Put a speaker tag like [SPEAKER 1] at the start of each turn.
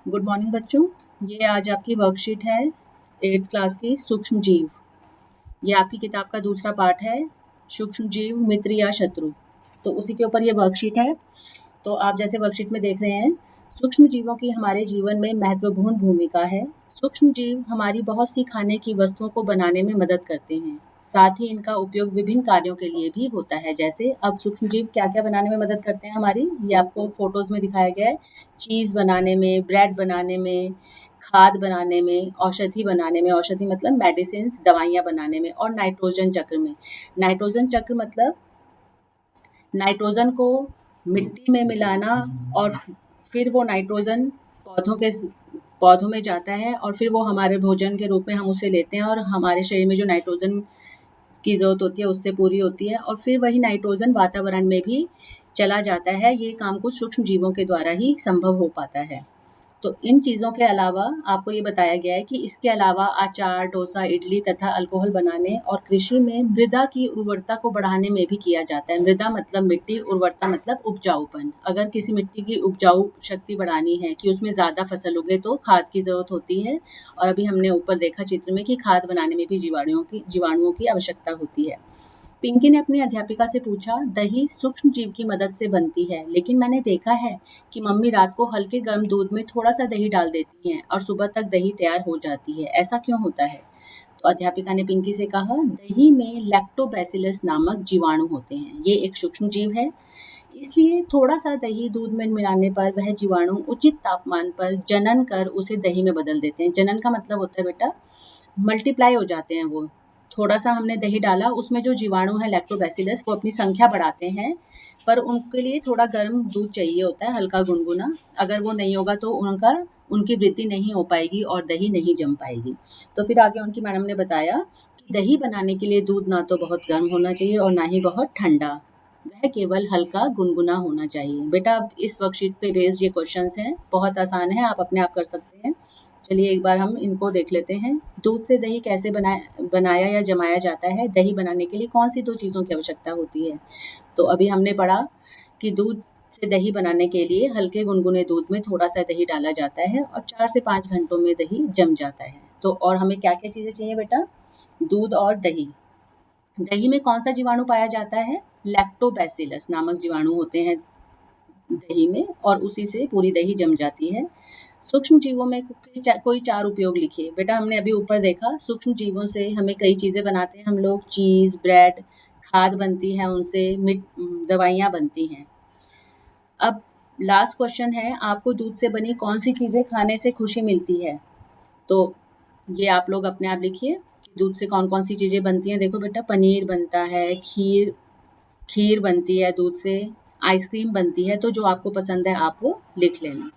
[SPEAKER 1] Good morning बच्चों। ये आज आपकी वर्कशीट है 8th क्लास की सूक्ष्म जीव। ये आपकी किताब का दूसरा पार्ट है सूक्ष्म जीव मित्र या शत्रु। तो उसी के ऊपर ये वर्कशीट है। तो आप जैसे वर्कशीट में देख रहे हैं, सूक्ष्म जीवों की हमारे जीवन में महत्वपूर्ण भूमिका है। सूक्ष्म जीव हमारी बहुत सी खाने की वस्तुओं को बनाने में मदद करते हैं। साथ ही इनका उपयोग विभिन्न कार्यों के लिए भी होता है। जैसे अब सूक्ष्म जीव क्या क्या बनाने में मदद करते हैं हमारी, ये आपको फोटोज में दिखाया गया है। चीज बनाने में, ब्रेड बनाने में, खाद बनाने में, औषधि बनाने में, औषधि मतलब मेडिसिन, दवाइयाँ बनाने में, और नाइट्रोजन चक्र में। नाइट्रोजन चक्र मतलब नाइट्रोजन को मिट्टी में मिलाना और फिर वो नाइट्रोजन पौधों में जाता है और फिर वो हमारे भोजन के रूप में हम उसे लेते हैं और हमारे शरीर में जो नाइट्रोजन की ज़रूरत होती है उससे पूरी होती है और फिर वही नाइट्रोजन वातावरण में भी चला जाता है। ये काम कुछ सूक्ष्म जीवों के द्वारा ही संभव हो पाता है। तो इन चीज़ों के अलावा आपको ये बताया गया है कि इसके अलावा अचार, डोसा, इडली तथा अल्कोहल बनाने और कृषि में मृदा की उर्वरता को बढ़ाने में भी किया जाता है। मृदा मतलब मिट्टी, उर्वरता मतलब उपजाऊपन। अगर किसी मिट्टी की उपजाऊ शक्ति बढ़ानी है कि उसमें ज़्यादा फसल उगे तो खाद की ज़रूरत होती है। और अभी हमने ऊपर देखा चित्र में कि खाद बनाने में भी जीवाणुओं की आवश्यकता होती है। पिंकी ने अपनी अध्यापिका से पूछा, दही सूक्ष्म जीव की मदद से बनती है, लेकिन मैंने देखा है कि मम्मी रात को हल्के गर्म दूध में थोड़ा सा दही डाल देती हैं और सुबह तक दही तैयार हो जाती है। ऐसा क्यों होता है? तो अध्यापिका ने पिंकी से कहा, दही में लैक्टोबैसिलस नामक जीवाणु होते हैं। ये एक सूक्ष्म जीव है, इसलिए थोड़ा सा दही दूध में मिलाने पर वह जीवाणु उचित तापमान पर जनन कर उसे दही में बदल देते हैं। जनन का मतलब होता है बेटा मल्टीप्लाई हो जाते हैं वो। थोड़ा सा हमने दही डाला, उसमें जो जीवाणु है लैक्टोबैसिलस वो अपनी संख्या बढ़ाते हैं, पर उनके लिए थोड़ा गर्म दूध चाहिए होता है, हल्का गुनगुना। अगर वो नहीं होगा तो उनकी वृद्धि नहीं हो पाएगी और दही नहीं जम पाएगी। तो फिर आगे उनकी मैडम ने बताया कि दही बनाने के लिए दूध ना तो बहुत गर्म होना चाहिए और ना ही बहुत ठंडा, वह केवल हल्का गुनगुना होना चाहिए। बेटा अब इस वर्कशीट पे बेस्ड ये क्वेश्चंस हैं, बहुत आसान है, आप अपने आप कर सकते हैं। चलिए एक बार हम इनको देख लेते हैं। दूध से दही कैसे बनाया या जमाया जाता है? दही बनाने के लिए कौन सी दो चीज़ों की आवश्यकता होती है? तो अभी हमने पढ़ा कि दूध से दही बनाने के लिए हल्के गुनगुने दूध में थोड़ा सा दही डाला जाता है और 4 से 5 घंटों में दही जम जाता है। तो और हमें क्या-क्या चीज़ें चाहिए बेटा? दूध और दही। दही में कौन सा जीवाणु पाया जाता है? लैक्टोबैसिलस नामक जीवाणु होते हैं दही में और उसी से पूरी दही जम जाती है। सूक्ष्म जीवों में कोई 4 उपयोग लिखिए। बेटा हमने अभी ऊपर देखा सूक्ष्म जीवों से हमें कई चीज़ें बनाते हैं हम लोग, चीज़, ब्रेड, खाद बनती है उनसे, दवाइयाँ बनती हैं। अब लास्ट क्वेश्चन है, आपको दूध से बनी कौन सी चीज़ें खाने से खुशी मिलती है? तो ये आप लोग अपने आप लिखिए, दूध से कौन-कौन सी चीज़ें बनती हैं। देखो बेटा पनीर बनता है, खीर बनती है दूध से, आइसक्रीम बनती है, तो जो आपको पसंद है आप वो लिख लेना।